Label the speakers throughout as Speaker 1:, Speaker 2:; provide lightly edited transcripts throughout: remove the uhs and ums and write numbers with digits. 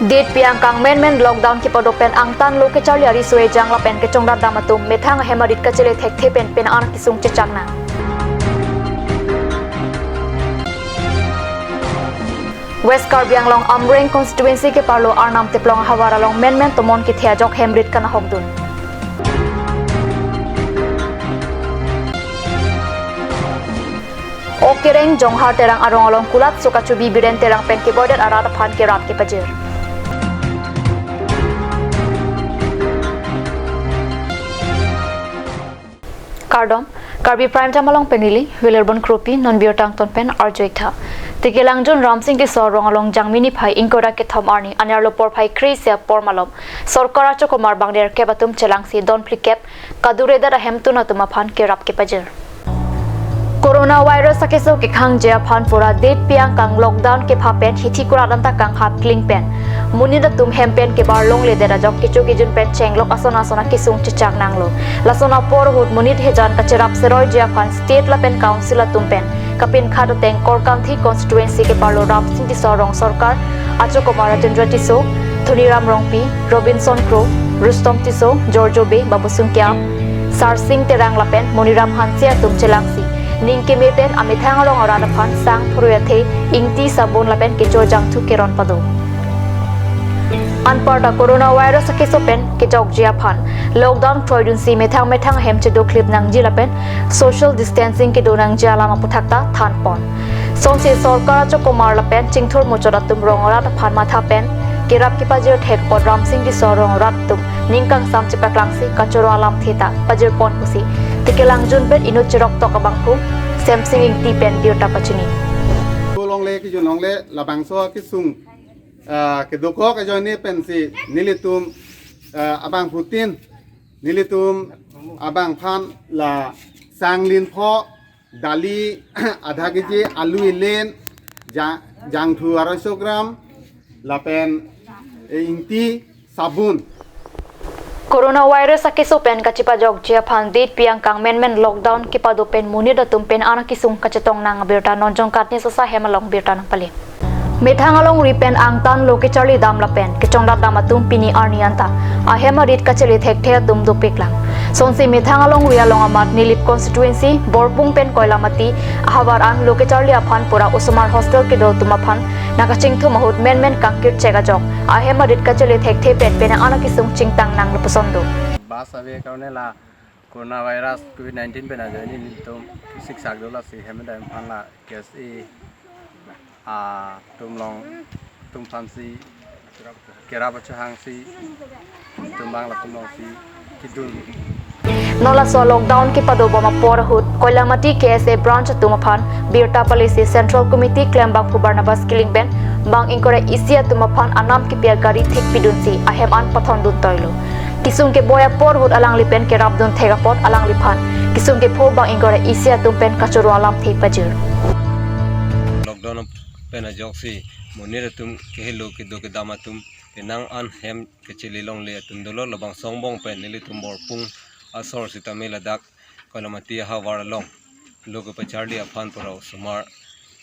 Speaker 1: Date piang kang men lockdown ki podopen ang tan lo ke charli ari sue jang la pen ke chongrat damatum methang hemarit ka chele thek the pen an ki sung che changna West Karbi long Amreng constituency ke parlo arnam te plong hawara long men tomon ki thia jok hemrit kana hokdun Okereng jonghar terang arong along kulat suka chubi biren terang pen ki border arata phan ke rat ke pajir Kardom, Karbi prime time along penili, Willerborn Kropi, non-biotang ton pen arjoita. Tikilang Jun Ramsing ke sorong along jangmini pai ingkora ke thom arni, anyarlo por pai kreisia por malom. Sorkara chokomar bangder ke batum chelangsi don plikep, kadureda rahem tu natuma phan ke rap ke pajir. Coronavirus sa keso ke khang jea phan pura date piang kang lockdown ke phapen hithi kura danta kang hat kling pen. Munida tum hempen ke barlong le dera jok kichu kijun pen chenglok asona kisung chichak nanglo. Lasona por hut munid hejan kachirap seroi jea phan state la pen council la tum pen. Kapin khado teng korkanthi constituency ke parlo ram sing ti sorong sarkar acho kumar rajendra tiso Thuniram Rongpi Robinson Crow Rustom tiso Giorgio Be babusung kya Sar Singh terang la pen Moniram Hansia tum chelangsi Ningke mepen amithang along arana phan sang phuruyathe ingti sabon lapen ke chojang thu keron pado Anparta coronavirus ke sopen ke jok jia phan lockdown troidun si methang hem che do clip nang jilapen social distancing ke do nang jia lama puthakta than pon sonse sarkar cho kumar lapen chingthur mochora tum rongora ta phan matha pen kirap ki pajir thek pod ram sing di sorong rat tum ningkang sam chipak langsi kachoro alam theta pajir pon pusi Tikelang Jun pen inu chirok tok abangku Samsung ing ti pen biota pachini
Speaker 2: long le ki jun long le labang so ki sung ke doko ka joni pen si nilitum abang putin nilitum abang phan la sanglin pho dali adha kg alu ilen jang thu 200 gram la pen ingti sabun
Speaker 1: Coronavirus sa kesopen kachipa jog jia phan date piang kang men lockdown ki padopen munida tumpen ana kisung kachetong nang birta nonjong katni sa hemalong birta nang pali Methang along ripen ang tan loke charli dam lapen ke chongda dam atum pini arnianta a hemarit kacheli thek the tum do piklang sonsi methang along ria long amat nilip constituency borpung pen koilamati habar ang loke charli aphan pura usmar hostel ke do tuma phan nakaching thu mahut men kangkir chega jok a hemarit kacheli thek the pen ana kisung chingtang nang luposondo
Speaker 3: basabe karone la coronavirus covid-19 pe na jani tum siksak dola si hemda phan la kes e tum long tum phansi kera bachang si tum bang la tum long si kidun
Speaker 1: Nola so lockdown ki padobo ma porhut koilamati KSA branch tumaphan birta policy central committee klembang pu Barnabas killing ben bang inkore isia tumaphan anam ki pia gari thik pidunsi ahem an pathon dun toilo kisung ke boya porhut alang lipen ke rabdun thegapot alang liphan kisung ke pho bang inkore isia tumpen kachuru alam thik pajir
Speaker 4: lockdown pena joksi monira tum kehelo ke do ke damatum penang an hem ke chililong le tum dolo labang songbong pen nili tum borpung asor sitamela dak kolamati hawar long logo pacharli afan poro sumar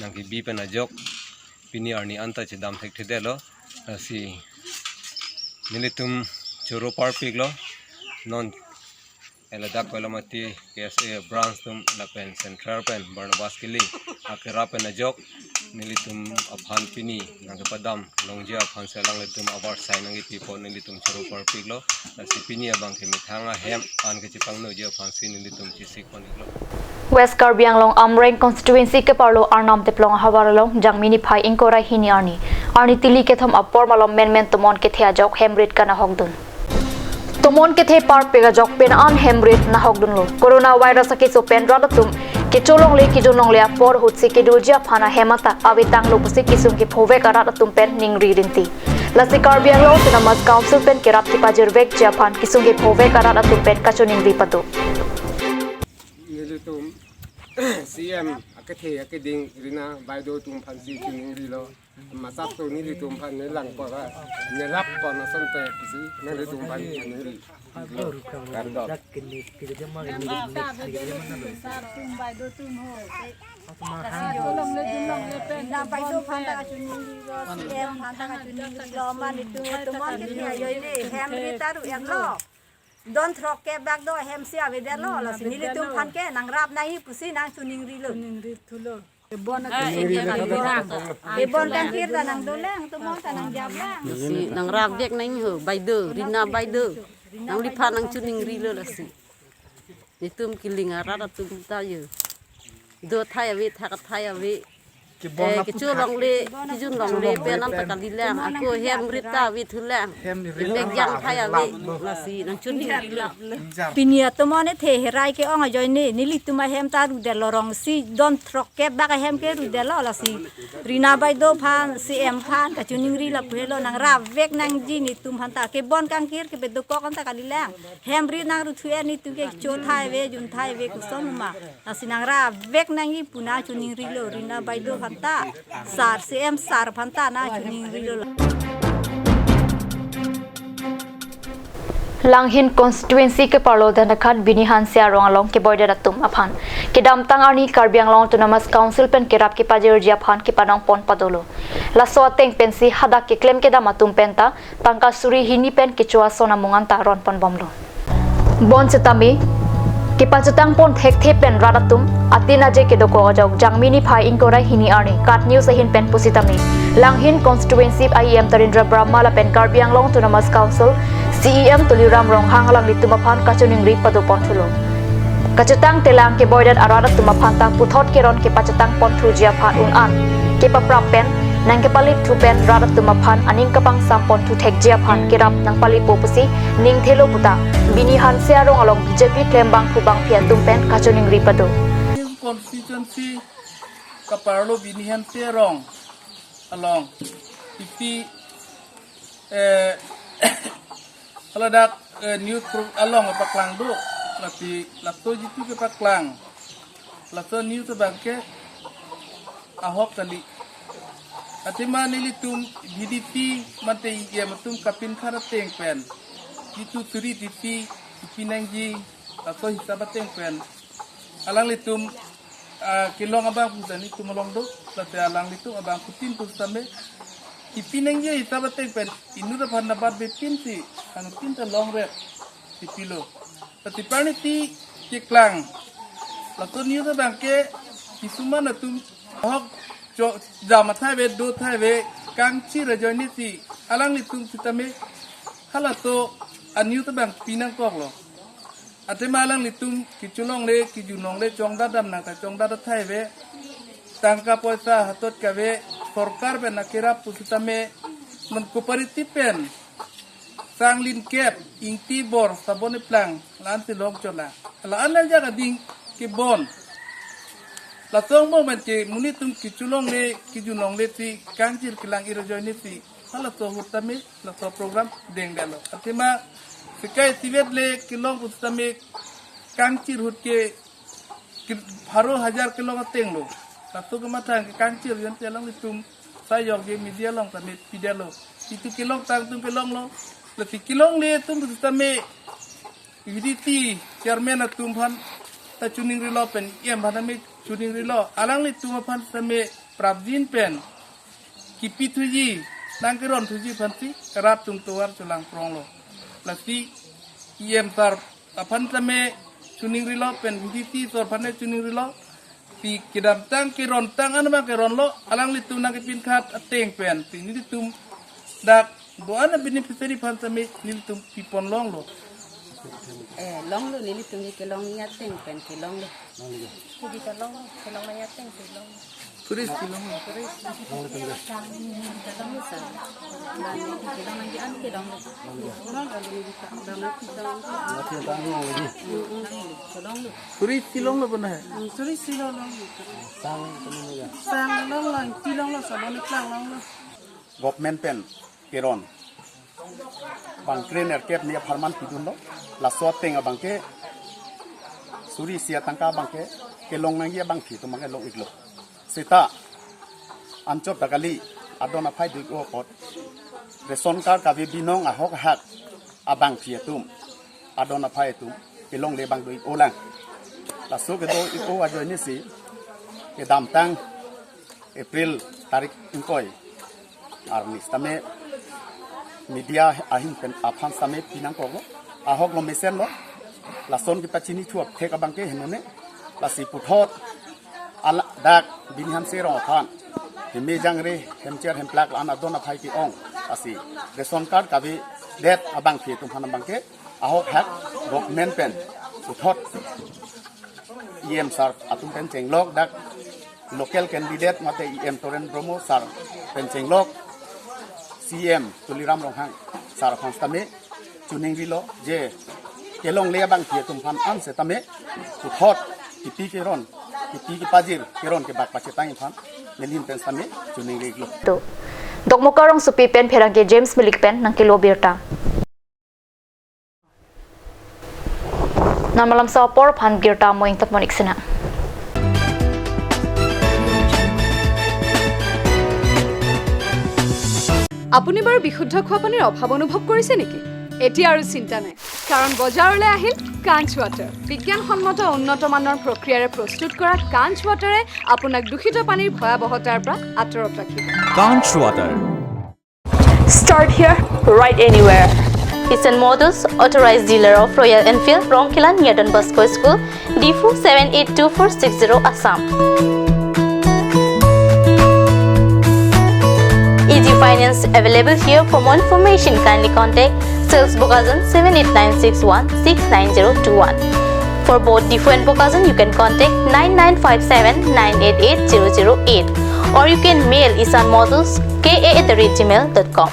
Speaker 4: nangki bi pena jok pini arni anta chedam thek thedelo si nili tum choro par piglo non eladak kolamati KSA branch tum lapen central pen Barnabas kili akera pen jok nilitum aphan pini nang padam longja aphan selang litum abar sai nang tipo nilitum choro par piglo si pini abang ke mithanga hem an ke chipang no je aphan sin nilitum chisik paniglo
Speaker 1: West Karbi long Amreng constituency ke parlo arnam te plong hawaralong jangmini phai inkora hini arni tili ke thom apor malom men tomon ke thia jok hemrit kana hokdun tomon ke the par pega jok pen an hemrit na hokdun lo coronavirus ke so pen radatum ke cholong le ki jonong le por hutsi ke dulja phana hemata awitang lo pusi kisung ke phove karat tum pen ningri rinti lasi Karbi lo tinamas council pen ke rapti pajir vek japan kisung ke phove karat tum pen kacho ningri pado
Speaker 2: nilitum CM
Speaker 5: cái thề cái đình rina bài đôi tụm phan si chun đi lo mà sát tôi ní đi tụm phan ní lằng qua ra ní lắp còn nó sân tè cái gì nó đi tụm phan chun đi cán đọt
Speaker 6: na pai do phanta ka chuni ri em phanta ka chuni ri lo ma ni tu mon ki ni yoi ni hem ri ta ru em lo don throk ke bag do hem sia ve de lo la sini ri tu phan ke nang rap nai pusi nang chuni ri lo ri thu lo e bon kan kir da nang do lang tu mon ta nang jam lang
Speaker 7: si nang rap dek nang ho bai de rina bai de nang li phan nang chuni ri lo la si ni tum kiling ara da tum ta ye do thai ave thai ave cái chỗ lòng lê cái chỗ lòng lê bên nam ta cả đi lang aku hem rita vi thu lang bên giang thay à vi là gì đang chuẩn bị
Speaker 6: pinia to mon the herai ke ong ajoi ni nili tuma hem ta ru de lorong si don trok ke bag hem ke ru de lo la si rina bai do phan si em phan ka chuning ri la phelo nang ra vek nang ji ni tum han ta ke bon kang kir ke be do ko kan ta ka di lang hem ri nang ru thu ni tu ke cho thai ve jun thai ve ku son ma la si nang ra vek nang i puna chuning ri lo rina bai do ta sar cm sar phanta na chuning ri lo
Speaker 1: Langhin constituency ke parlo dan khat bini han sia rong along ke boy da tum aphan ke dam tang arni Karbi Anglong autonomous council pen ke rap ke pajer ji aphan ke panong pon padolo la so teng pen si hada ke claim ke da matum penta tangka suri hini pen ke chua sona mungan ta ron pon bomlo bon setami ke pachatang pon thek the pen radatum atina je ke doko jok jangmini phai inkora hini arni kat news ahin pen pusitami Langhin constituency IEM Tarindra Brahma la pen Karbi Anglong autonomous council CEM Tuliram Rong Hanglang Litumaphan Kachuning Ri Padu Ponthulo Kachatang Telang ke Boydat Arada Tumaphan Tang Puthot Keron ke Pachatang Ponthu Jia Phan Unan ke Paprap Pen Nang ke Palit Thu Pen Rada Tumaphan Aning Kapang Sam Ponthu Thek Jia Phan Kirap Nang Pali Popusi Ning Thelo Puta Bini Han Sia Rong Along BJP Klembang Phubang Phia Tumpen Kachuning Ri Padu
Speaker 8: constituency Kaparlo Bini Han Sia Rong along iti Aladak news along paklang do lati lato jitu ke paklang lato news bangke ahok tali atima nilitum BDP mate ye matum kapin kharateng pen jitu turi tipi pinangji lato hisabateng pen alang litum kilong abang putani tumolong do lati alang litum abang putin pustame ipinangji hisabateng pen inura bhanabat bepinti anu pinta long rep di pilo tapi pani ti keklang lato niu ta bangke isuma na tum hok jo jama thai ve do thai ve kang chi ra joni ti alang ni tum sitame hala to aniu ta bang pinang kok lo ate malang ni tum kichulong le kijunong le chongda dam na ka chongda da thai ve tangka poisa hatot ka ve sarkar be na kira pusitame man cooperative pen Sanglin kep ingti bor sabone plang lan ti lok chola la anal jaga ding ke bon la tong mo man che muni tum ki chulong le ki junong le ti kanjir kilang iro joini ti hala to hutame la to program deng dalo atima sikai tivet le kilong utame kanjir hut ke haro 1000 kilong ateng lo la to kematang ke kanjir yan telang tum sayog ge media long tamit pidalo itu kilong tang tum kilong lo lati kilong le tum tame viditi chairman atum phan ta chuning rilo pen yem bhaname chuning rilo alang le tum phan tame prabjin pen kipi thuji nangkeron thuji phanti karap tum tuar chulang prong lo lati yem tar aphan tame chuning rilo pen viditi tor phane chuning rilo ti kidam tang kiron tang anma kiron lo alang le tum nang pin khat ateng pen ti ni tum dak Buana beneficiary pansame nilitum pipon long lo.
Speaker 7: long lo nilitum ke long nya teng pen ke long lo
Speaker 6: Kudi ka long na yateng ke long
Speaker 8: Turis long lo. Turis long lo bana hai.
Speaker 7: turis long lo
Speaker 8: Sang long lo ti long lo sabone klang long lo.
Speaker 2: Government pen Keron bang trainer kep ni aparman pidun lo la so teng abang ke suri sia tangka bangke ke long nang ye bang phi to mang long iglo sita anchot dagali adona phai du o pot ration card ka binong a hok hak abang phi tum adona phai tum ke long le bang du olang la so ke do iko a jo ni si ke dam tang April tarik ingkoi arnis tame media ahin pen aphan same pinang ko ahok lo mesen lo la son ki pachini thuap theka bangke henone la si puthot ala dak bin ham se ro phan me jangre hemcher hemplak ana dona phai ki ong asi ration card ka bi det abang phi tum phan bangke ahok hak document pen puthot em sar atum pen chenglok dak local candidate mate em toren promo sar pen chenglok CM tuliram ronghang sar khonstame chuning rilo je kelong le bang phi tum phan an se tame puthot tipi ke ron tipi ki pajir ke ron ke bak pache tang phan melin pen tame chuning reglo
Speaker 1: to dokmokarong supi pen pherang ke James Milik pen nang kilo birta namalam sa por phan birta moing tapmonik sina
Speaker 9: আপুনি বাৰু বিশুদ্ধ খোৱা পানীৰ অভাৱ অনুভৱ কৰিছে নেকি এতিয়া আৰু চিন্তা নাই কাৰণ বজাৰলৈ আহিল কাঞ্চ ৱাটাৰ বিজ্ঞানসন্মত উন্নত মানৰ প্ৰক্ৰিয়াৰে প্ৰস্তুত কৰা কাঞ্চ ৱাটাৰে আপোনাক দূষিত পানীৰ ভয়াৱহতাৰ পৰা আঁতৰত ৰাখিব
Speaker 10: কাঞ্চ water
Speaker 1: start here right anywhere Eastern Motors authorized dealer of Royal Enfield Ronkilan near Don Bosco School D4 782460 Assam Easy finance available here. For more information, kindly contact Sales Bokazan 7896169021. For both D4 and Bokazan, you can contact 9957988008 or you can mail isanmodels@gmail.com.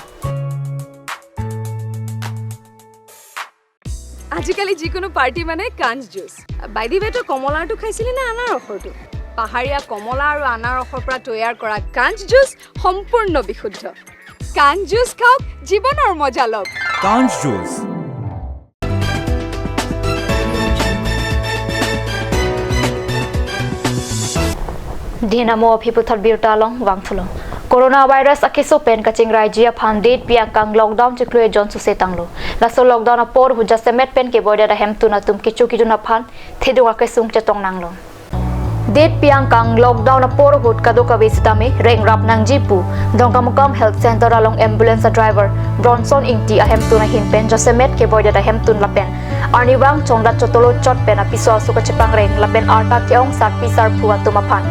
Speaker 9: আজিকালি যিকোনো পাৰ্টি মানে কাঞ্চ জুচ বাইদি বেটো কমলাটো খাইছিলি না আনাৰসৰটো পাহাৰীয়া কমলা আৰু আনাৰসৰ পৰা তৈয়াৰ কৰা কাঞ্চ জুচ সম্পূৰ্ণ বিশুদ্ধ কাঞ্চ জুচ খাওক জীৱনৰ মজা লওক
Speaker 10: কাঞ্চ juice
Speaker 1: Dinamo phiputhar birta long wangthulo corona virus akiso pen kaching rajya phandit piakang lockdown chiklue jon su setanglo laso lockdown apor huja semet pen ke boida hem tuna tum kichu kijuna phan thidwa ke sung chetong nanglo det piangkang lockdown apor hut kado kabe sitame reng rap nang jipu dongkamukam health center along ambulance driver bronson ingti ahem tuna hin pen josemet ke boida hem tun lapen arniwang chongda chotolo chot pen apiso suka chepang reng lapen arta kyong sar pisar phuwa tuma phan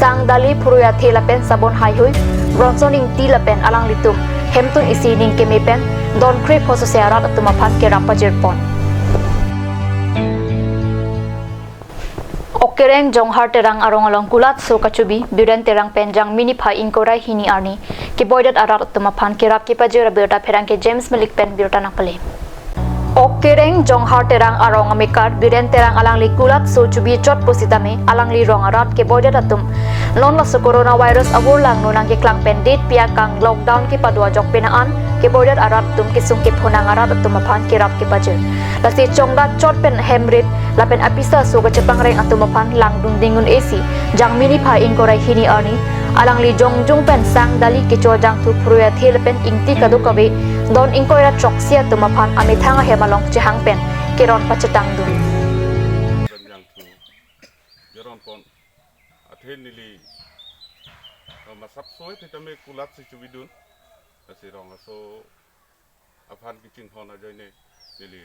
Speaker 1: sang dali phuruya thela pen sabon hai hui bronson ingti lapen alang litum hemtun isi ning ke me pen don creep hoso searat atuma phan ke rapajir pon Okereng jonghar terang arong along kulat so kachubi biren terang penjang mini phai inkorai hini arni ki boidat arat tuma phan kirap ki pajera berta pherang ke James Milik pen birta nakale Okereng jonghar terang arong amikar biren terang alang li kulat so chubi chot positame alang li rong arat ke boidat atum lon la corona virus abur lang nunang ke klang pen date pia kang lockdown ke padua jok penaan ke boidat arat tum ke sung ke phonang arat atum phan kirap ke pajer la si chongda chot pen hemrit la pen apisa so ga chepang reng atum phan lang dung dingun AC jang mini pha inkorai hini arni alang li jong pen sang dali ke cho jang thu pruya thel pen ingti kadu kabe don inkoira choksia tuma phan ami thanga hemalong chehang pen keron pachetang du
Speaker 11: jeron pon athen nili masap soy thitame kulat si chubidun asi rong so aphan kiching hona joine nili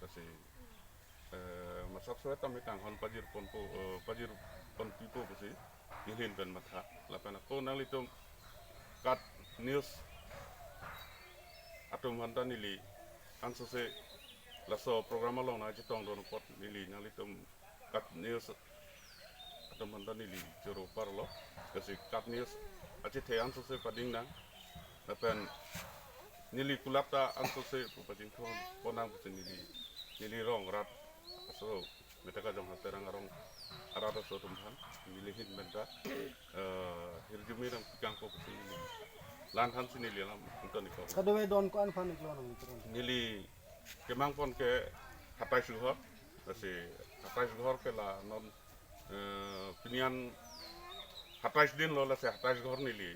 Speaker 11: asi masap soy tame kang hon pajir pon pipo basi nilin ben matha lapana ko nalitum kat news atum hanta nili anso se laso programa long na jitong don pot nili nalitum kat news atum hanta nili joro parlo kasi kat news achi the anso se pading nang lapen nili kulapta anso se pading thon ponang puse nili rong rat so metaka jong haterang arong arata so tumhan nili hit menta hirjumi ram kang ko puse lan han sini liam untoni ko
Speaker 5: kadowe don ko an fan iklo
Speaker 11: nili kemang pon ke hapai suho kasi 28 ঘর পেলা নন পিনিয়ান 27 দিন ললে সে 28 ঘর নিলি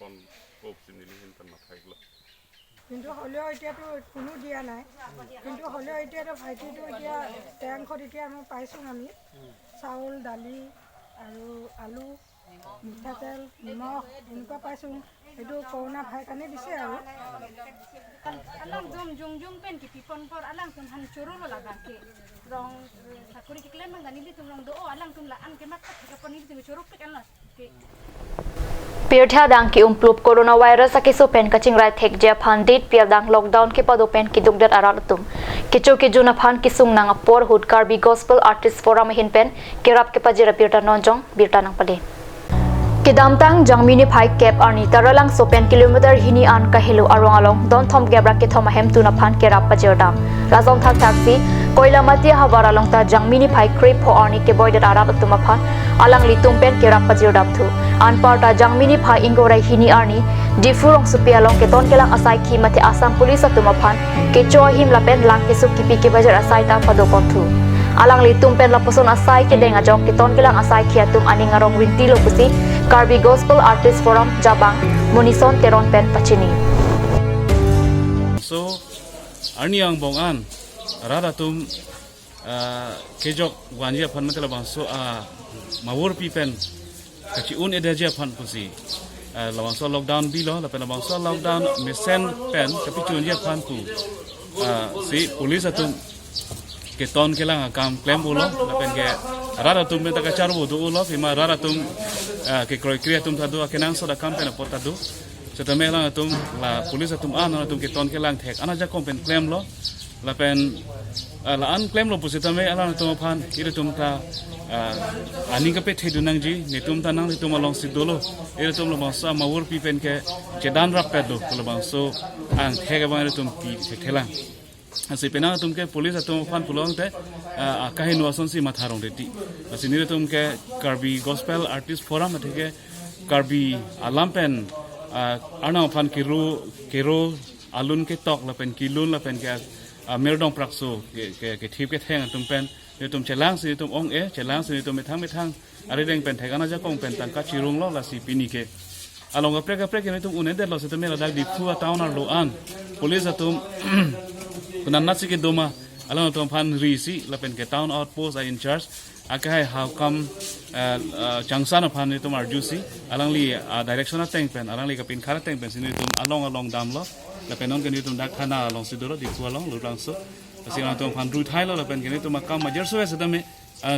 Speaker 11: পন কোপসি নিলি হিনতন না থাকলো
Speaker 12: কিন্তু হলেও এতিয়াতো কোনো দিয়া নাই কিন্তু হলেও এতিয়াতো ভাইটিটো এতিয়া টেংকত এতিয়া আমি পাইছোঁ আমি চাউল দালি আৰু আলু মিঠাতেল নিমখ এনেকুৱা পাইছোঁ এইটো কৰোণা ভাই কাৰণে দিছে আৰু
Speaker 6: alang jum jum pen ki pipon por alang tum han churu lo la ke rong sakuri ki klem ngani li tum rong do alang tum la an ke mat ka pon ni tum churu pe kan la ke
Speaker 1: Pirtha dang ki umplup coronavirus ki so pen ka chingrai thek je phan dit pia dang lockdown ki pado pen ki dukdat arat tum kicho ki juna phan ki sung nang por hud Karbi gospel artist forum hin pen kirap ke pajira pirta nonjong birta nang pade Kidamtang jangmini phai cap arni taralang sopen kilometer hini an ka hilo arong along don thom gebra ke thoma hem tuna phan ke rap pajerdam razong thak taxi koila mati hawara long ta jangmini phai creep ho arni ke boy da rap tuma phan alang litum pen ke rap pajerdam thu an parta jangmini phai ingorai hini arni difurong supia long ke ton kelang asai khi mate asam police atuma phan ke cho him la pen lang ke su kipi ke bajar asai ta pado konthu alang litum pen la poson asai ke denga jok ke ton kelang asai khiatum ani ngarong winti lo pusi Karbi Gospel Artist Forum Jabang Munison Teron Pen Pachini
Speaker 8: So Arni ang bongan rada tum kejok wanjia phan matela bang so mawur pi pen kachi un edaja phan pusi lawang so lockdown bi lo la pen lawang so lockdown mesen pen kapi chunjia phan pu si police atum ke ton kelang kam claim ulo la pen ke rada tum meta ka charbu do ulo fima rada tum ke kriya tum thadu akenang so da kam pen potadu so tamela tum la police atum an tum ke ton kelang thek ana ja kom pen claim lo la pen la an claim lo pusi tame ala tum phan ire tum ta ani ka pe thedu nang ji ne tum ta nang tum along sidolo ire tum lo bangsa mawur pi pen ke chedan rap pe do lo bangso an thega bang tum pi thelang asi pena tum ke police atum phan pulong te kahi no ason si matharong reti asi nire tum ke Karbi Gospel Artist Forum atheke Karbi alampen arna phan kiro alun ke tok la pen kilun la pen ke merdong prakso ke thip ke theng tum pen ni tum chelang si tum ong chelang si tum methang are deng pen thegana ja kong pen tang ka chirung lo la si pini ke along ka prek ni tum unen de lo se tum la dak di phua town ar lo an police atum kunan nasi ke doma along tum phan ri si la pen ke town outpost are in charge akai how come changsan phan ni tum arjusi alang li direction of tank pen alang li ka pin khara tank pen sini tum along dam lo la pen on ke ni tum dak khana along sidoro di ku along lo rang so sini tum phan ru thai lo la pen ke ni tum kam majer so se tame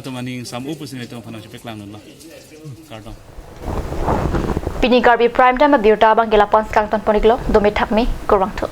Speaker 8: tum ani sam up sini tum phan chepek lang lo kardon
Speaker 1: Pini Karbi prime time biuta bang gela pons kang ton poniklo domi thapmi korang tho